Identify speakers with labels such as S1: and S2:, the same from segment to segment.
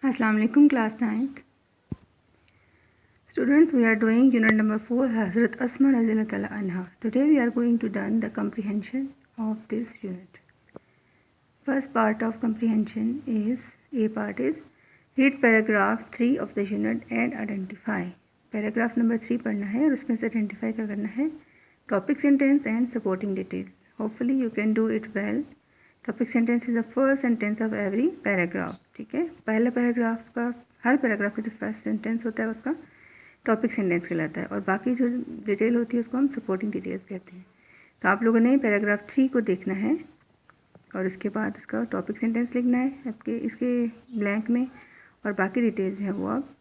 S1: Assalamu alaikum, class 9th. Students, we are doing unit number 4, Hazrat Asma Raziyallahu anha. Today we are going to learn the comprehension of this unit. First part of comprehension is, A part is, read paragraph 3 of the unit and identify. Paragraph number 3 पढ़ना है और उसमें से identify क्या करना है, topic sentence and supporting details. Hopefully you can do it well. Topic sentence is the first sentence of every paragraph. ठीक है, पहला पैराग्राफ का, हर पैराग्राफ का जो फर्स्ट सेंटेंस होता है उसका टॉपिक सेंटेंस कहलाता है और बाकी जो डिटेल होती है उसको हम सपोर्टिंग डिटेल्स कहते हैं. तो आप लोगों ने पैराग्राफ 3 को देखना है और उसके बाद उसका टॉपिक सेंटेंस लिखना है आपके इसके ब्लैंक में और बाकी डिटेल्स हैं वो आप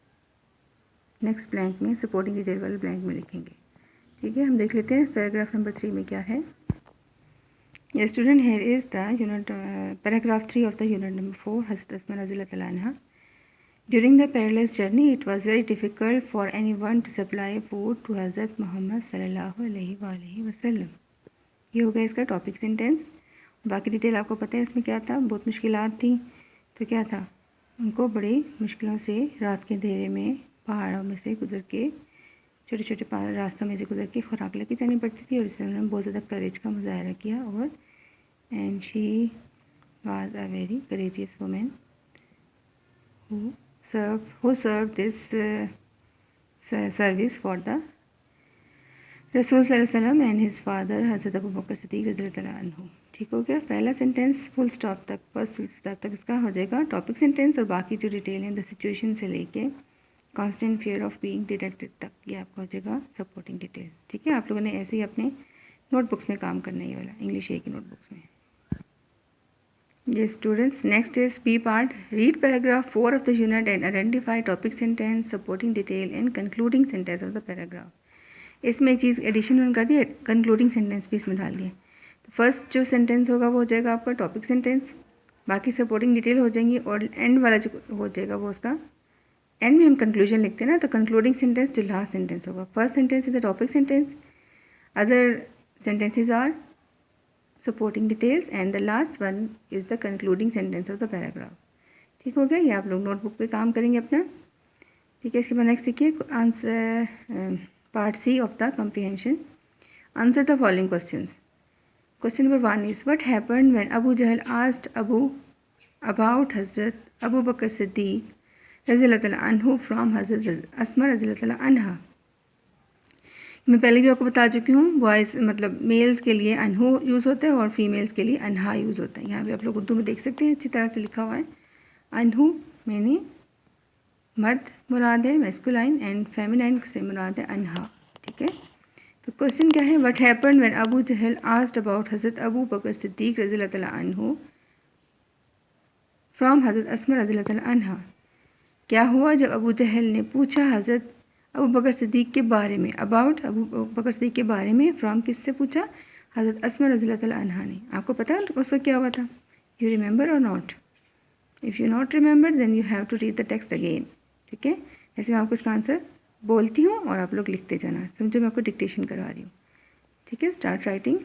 S1: नेक्स्ट ब्लैंक में सपोर्टिंग डिटेल वाले ब्लैंक में लिखेंगे. ठीक है, हम देख लेते हैं पैराग्राफ नंबर 3 में क्या है. Yes, student, here is the unit paragraph 3 of the unit number 4, Hazrat Asma Raziyallahu anha. During the perilous journey, it was very difficult for anyone to supply food to Hazrat Muhammad sallallahu alaihi wasallam. ये हो गया इसका topic sentence. बाकी detail आपको पता है इसमें क्या था. बहुत मुश्किलात थी तो क्या था, उनको बड़ी मुश्किलों से रात के अंधेरे में पहाड़ों में से गुजर के, छोटे छोटे रास्तों में से गुजर के खुराक लेके जानी पड़ती थी और इसलिए उन्होंने बहुत ज़्यादा करेज का मुजाहरा किया. और and she was a very courageous woman who served this service for the Rasul sallallahu alaihi wasallam and his father Hazrat Abu Bakr Siddiq रज़ियल्लाहु अन्हु. ठीक हो गया. पहला सेंटेंस फुल स्टॉप तक, फर्स्ट फुल स्टॉप तक इसका हो जाएगा टॉपिक सेंटेंस और बाकी जो डिटेल है द सिचुएशन से लेके constant fear of being detected तक ये आपका हो जाएगा सपोर्टिंग डिटेल्स. ठीक है, आप लोगों ने ऐसे ही अपने नोटबुक्स में काम करना है, ये वाला इंग्लिश ए की नोटबुक्स में. Yes, students, next is B part. Read paragraph 4 of the unit and identify topic sentence, supporting detail and concluding sentence of the paragraph. इसमें एक चीज़ एडिशन उन्होंने कर दी, कंक्लूडिंग सेंटेंस भी इसमें डाल दिए. तो फर्स्ट जो सेंटेंस होगा वो हो जाएगा आपका टॉपिक सेंटेंस, बाकी सपोर्टिंग डिटेल हो जाएंगी और एंड वाला जो हो जाएगा वो उसका एंड में हम कंक्लूजन लिखते हैं ना, तो कंक्लूडिंग सेंटेंस जो लास्ट सेंटेंस होगा. First sentence is the topic sentence, other sentences are supporting details and the last one is the concluding sentence of the paragraph. ठीक हो गया. ये आप लोग नोटबुक पे काम करेंगे अपना. ठीक है, इसके बाद नेक्स्ट देखिए answer part C of the comprehension. Answer the following questions. Question number 1 is what happened when Abu Jahl asked Abu about हजरत अबू बकर सिद्दीक रज़ियल्लाहु अन्हु फ्रॉम हजरत अस्मा रज़ियल्लाहु अन्हा. मैं पहले भी आपको बता चुकी हूँ, बॉयज़ मतलब मेल्स के लिए अनहु यूज़ होता है और फीमेल्स के लिए अनहा यूज़ होता है. यहाँ पे आप लोग उर्दू में देख सकते हैं अच्छी तरह से लिखा हुआ है. अनहु मैंने मर्द मुराद है मैस्कुलाइन एंड फेमिनाइन से मुराद है अनहा. ठीक है, तो क्वेश्चन क्या है, what happened when Abu Jahl asked about हज़रत अबू बकर सिद्दीक रज़ियल्लाहु अन्हु फ्रॉम हज़रत अस्मा रज़ियल्लाहु अन्हा. क्या हुआ जब अबू जहल ने पूछा हज़रत अबू बकर सिद्दीक के बारे में, अबाउट अबू बकर सिद्दीक के बारे में, फ्रॉम किससे पूछा, हज़रत अस्मा रज़ियल्लाहु अन्हा ने. आपको पता है उस वक्त क्या हुआ था, you remember or not. If you not remember then you have to read the text again. ठीक है, ऐसे मैं आपको इसका आंसर बोलती हूँ और आप लोग लिखते जाना. समझो मैं आपको डिक्टेशन करवा रही हूँ. ठीक है, start writing.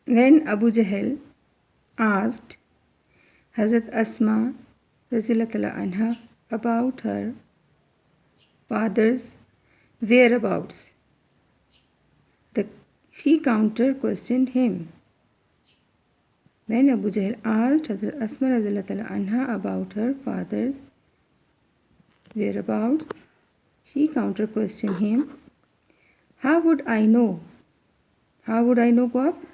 S1: When Abu Jahl asked हज़रत अस्मा Raziyallahu anha about her father's whereabouts, she counter questioned him. When Abu Jahl asked Hazrat Asma Raziyallahu anha about her father's whereabouts, she counter questioned him. How would I know? How would I know को आप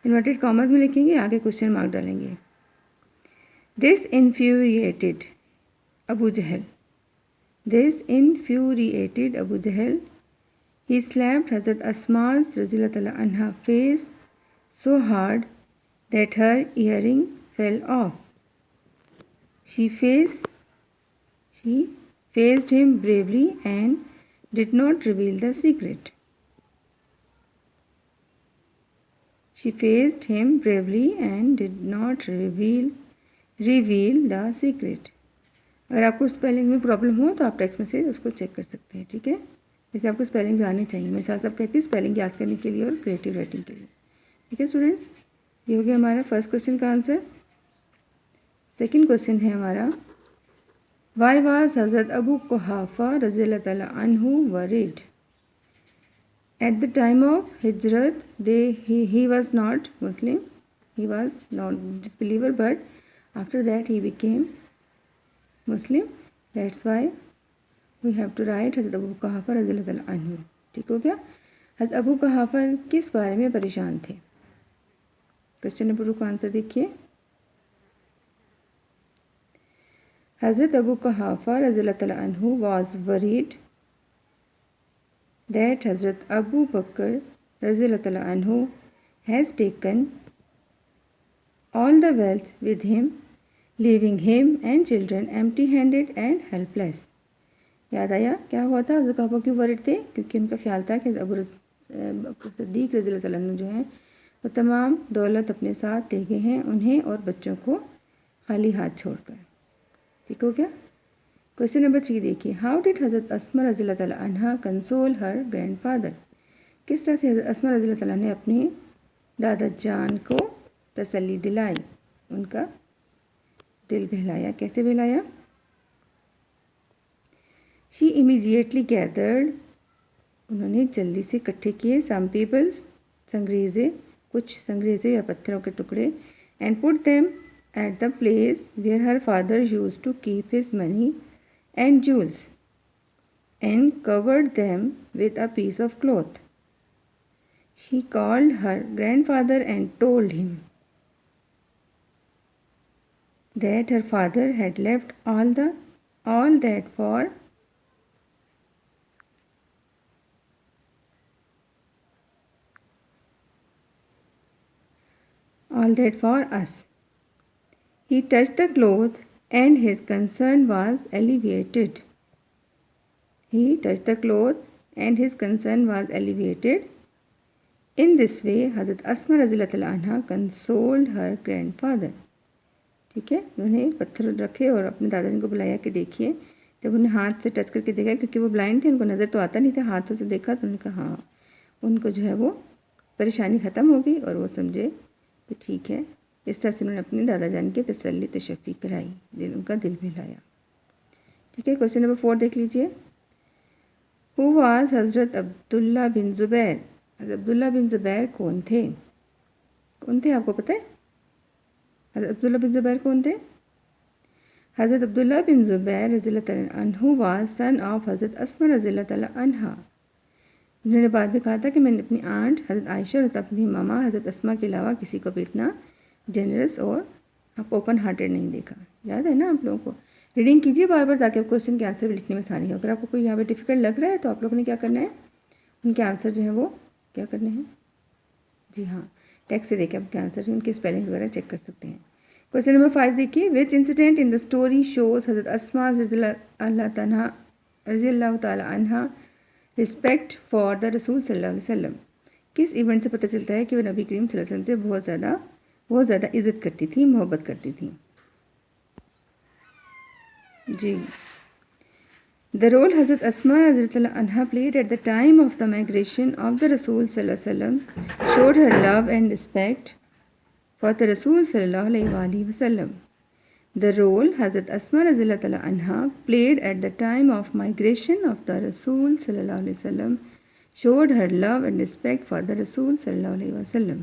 S1: inverted commas में लिखेंगे, आगे question mark डालेंगे. This infuriated Abu Jahl. He slapped Hazrat Asma's Raziyallahu anha face so hard that her earring fell off. She faced him bravely and did not reveal the secret. She faced him bravely and did not reveal the secret. अगर आपको spelling में problem हो तो आप text में से उसको check कर सकते हैं. ठीक है, जैसे आपको स्पेलिंग्स आनी चाहिए. मैं साथ साथ कहती हूँ स्पेलिंग याद करने के लिए और क्रिएटिव राइटिंग के लिए. ठीक है स्टूडेंट्स. ये हो गया हमारा फर्स्ट क्वेश्चन का आंसर। सेकंड क्वेश्चन है हमारा, वाई वाज हज़रत अबू कुहाफा रज़ियल्लाहु तआला अन्हु worried? At the time of Hijrat, he was not Muslim, he was not disbeliever, but after that he became Muslim. That's why we have to write Hazrat Abu Quhafa रज़ियल्लाहु तआला अन्हु। ठीक हो गया। हज़रत अबू कुहाफा किस बारे में परेशान थे? क्वेश्चन नंबर 2 का आंसर देखिए। Hazrat Abu Quhafa रज़ियल्लाहु तआला अन्हु was worried that Hazrat Abu Bakr रज़ियल्लाहु तआला अन्हु has taken all the wealth with him, leaving him and children empty-handed and helpless. याद आया क्या हुआ था? हज़रत कुहाफा क्यों वरीड थे? क्योंकि उनका ख्याल था कि अबू सिद्दीक रज़ियल्लाहु तआला अन्हु जो हैं वो तमाम दौलत अपने साथ ले गए हैं, उन्हें और बच्चों को खाली हाथ छोड़कर। ठीक हो गया। क्वेश्चन नंबर 3 देखिए, हाउ डिड हज़रत अस्मा रज़ियल्लाहु तआला अन्हा कंसोल हर ग्रैंडफादर? किस तरह से हज़रत अस्मा रज़ियल्लाहु तआला ने अपने दादा जान को तसल्ली दिलाई, उनका दिल बहलाया? कैसे बहलाया? शी इमीडिएटली गैदर्ड, उन्होंने जल्दी से इकट्ठे किए, सम पीपल्स, संग्रेज़े, कुछ संग्रेज़े या पत्थरों के टुकड़े, and put them at the place where her father used to keep his money and jewels, and covered them with a piece of cloth. She called her grandfather and told him that her father had left all that for us. He touched the cloth and his concern was alleviated. He touched the cloth and his concern was alleviated. In this way, Hazrat Asma रज़ियल्लाहु तआला अन्हा consoled her grandfather. ठीक है, उन्होंने पत्थर रखे और अपने दादाजी को बुलाया कि देखिए, जब उन्हें हाथ से टच करके देखा, क्योंकि वो ब्लाइंड थे, उनको नज़र तो आता नहीं था, हाथों से देखा तो उन्होंने कहा हाँ, उनको जो है वो परेशानी ख़त्म हो गई और वो समझे कि ठीक है। इस तरह से उन्होंने अपने दादा जान की तसल्ली तशफ़ी कराई, उनका दिल बहलाया। ठीक है। क्वेश्चन नंबर 4 देख लीजिए, हु वाज हज़रत अब्दुल्ला बिन ज़ुबैर? हज़रत अब्दुल्ला बिन ज़ुबैर कौन थे? कौन थे आपको पता है? हज़रत अब्दुल्ला बिन ज़ुबैर कौन थे? हज़रत अब्दुल्ला बिन ज़ुबैर रज़ियल्लाहु तआला अन्हु वाज सन ऑफ हज़रत अस्मा रज़ियल्लाहु तआला अन्हा। उन्होंने बाद में कहा था कि मैंने अपनी आंट हज़रत आयशा और अपनी मामा हज़रत अस्मा के अलावा किसी को भी इतना जेनरस और आप ओपन हार्टेड नहीं देखा। याद है ना आप लोगों को? रीडिंग कीजिए बार बार ताकि क्वेश्चन के आंसर भी लिखने में आसानी हो। अगर आपको कोई यहाँ पे डिफ़िकल्ट लग रहा है तो आप लोगों ने क्या करना है, उनके आंसर जो है वो क्या करने हैं, जी हाँ, टेक्स्ट से देखें आपके आंसर, उनके स्पेलिंग वगैरह चेक कर सकते हैं। क्वेश्चन नंबर 5 देखिए, which incident in the story shows हज़रत अस्मा रज़ियल्लाहु तआला अन्हा रिस्पेक्ट फॉर द रसूल सल्लल्लाहु अलैहि वसल्लम? किस इवेंट से पता चलता है कि वो नबी करीम सल्लल्लाहु अलैहि वसल्लम से बहुत ज़्यादा इज़्ज़त करती थी, मोहब्बत करती थी? जी, द रोल हज़रत अस्मा रज़ियल्लाहु अन्हा played at the time of the migration of the रसूल सल्लल्लाहु अलैहि वसल्लम showed her love and respect for the रसूल सल्लल्लाहु अलैहि वसल्लम। द रोल हज़रत अस्मा रज़ियल्लाहु तआला अन्हा played at the time of migration of the रसूल सल्लल्लाहु अलैहि वसल्लम showed her love and respect for the रसूल सल्लल्लाहु अलैहि वसल्लम।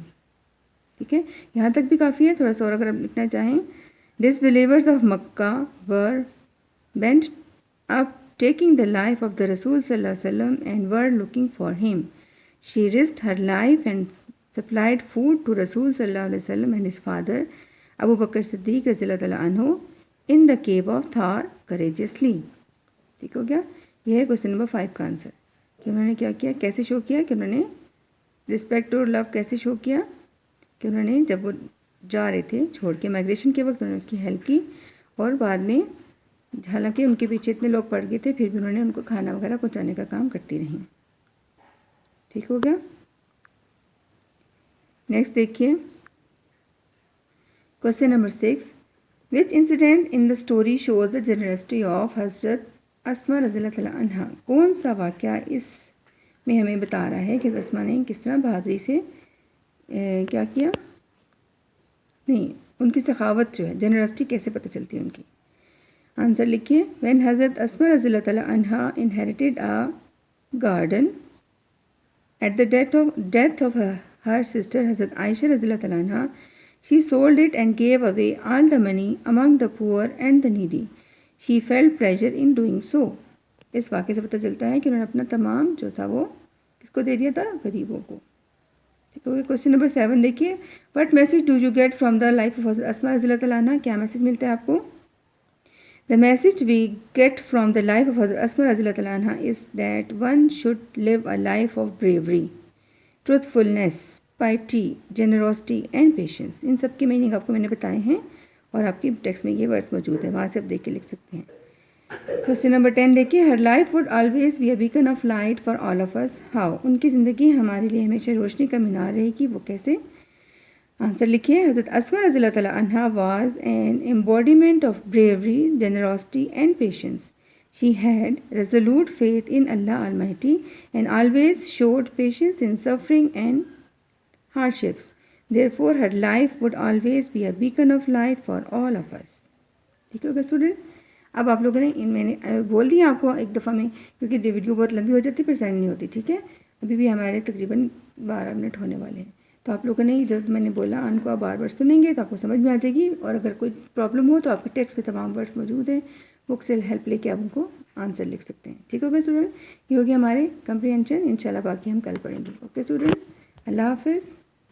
S1: ठीक है, यहाँ तक भी काफ़ी है, थोड़ा सा और अगर आप लिखना चाहें, disbelievers of Mecca were bent up taking the life of the रसूल सल्लल्लाहु अलैहि वसल्लम and were looking for him. She risked her life and supplied food to रसूल सल्लल्लाहु अलैहि वसल्लम and his father Abu Bakr Siddique रज़ियल्लाहु तआला अन्हु in the cave of Thawr courageously. ठीक हो गया। यह है क्वेश्चन नंबर 5 का आंसर, कि उन्होंने क्या किया, कैसे शो किया कि उन्होंने रिस्पेक्ट और लव कैसे शो किया, कि उन्होंने जब वो जा रहे थे छोड़ के माइग्रेशन के वक्त उन्होंने उसकी हेल्प की, और बाद में हालांकि उनके पीछे इतने लोग पड़ गए थे फिर भी उन्होंने उनको खाना वगैरह पहुंचाने का काम करती रही। ठीक हो गया। नेक्स्ट देखिए, question number 6, which incident in the story shows the generosity of हज़रत अस्मा रज़ियल्लाहु तआला अन्हा? कौन सा वाक़या इसमें हमें बता रहा है कि अस्मा ने किस तरह बहादुरी से क्या किया, नहीं, उनकी सखावत जो है, जनरसिटी कैसे पता चलती है उनकी। आंसर लिखिए। व्हेन हज़रत अस्मा रज़ियल्लाहु तआला अन्हा inherited a garden at the death of her sister Hazrat Aisha रज़ियल्लाहु तआला अन्हा, she sold it and gave away all the money among the poor and the needy. She felt pleasure in doing so. इस वाक़े से पता चलता है कि उन्होंने अपना तमाम जो था वो किसको दे दिया था, गरीबों को। ठीक है। क्वेश्चन नंबर 7 देखिए। What message do you get from the life of हज़रत अस्मा रज़ियल्लाहु तआला अन्हा, क्या मैसेज मिलता है आपको। The message we get from the life of Hazrat Asma Radhiyallahu Ta'ala Anha is that one should live a life of bravery, truthfulness, piety, generosity and patience. इन सब के मीनिंग आपको मैंने बताए हैं और आपकी टेक्स्ट में ये वर्ड्स मौजूद हैं, वहाँ से आप देख के लिख सकते हैं। क्वेश्चन नंबर 10 देखिए। हर life would always be a beacon of light for all of us, how. उनकी ज़िंदगी हमारे लिए हमेशा रोशनी का मीनार रहेगी, वो कैसे। आंसर लिखिए। हज़रत अस्मा रज़ियल्लाहु तआला अन्हा was an embodiment of bravery, generosity and patience. She had resolute faith in Allah Almighty and always showed patience in suffering and hardships. Therefore, her life would always be a beacon of light for all of us. ठीक होगा student. अब आप लोगों ने मैंने बोल दिया आपको एक दफ़ा में, क्योंकि वीडियो बहुत लंबी हो जाती है, फिर सेंड नहीं होती। ठीक है। अभी भी हमारे तकरीबन 12 मिनट होने वाले हैं, तो आप लोगों ने जो मैंने बोला उनको आप बार बार सुनेंगे तो आपको समझ में आ जाएगी। और अगर कोई प्रॉब्लम हो तो आपके टेक्स्ट में तमाम वर्ड्स मौजूद हैं, बुक से हेल्प लेके आप उनको आंसर लिख सकते हैं। ठीक होगा स्टूडेंट। ये हो गया हमारे कंप्रीहेंशन। इंशाल्लाह बाकी हम कल पढ़ेंगे। ओके स्टूडेंट, अल्लाह हाफिज़।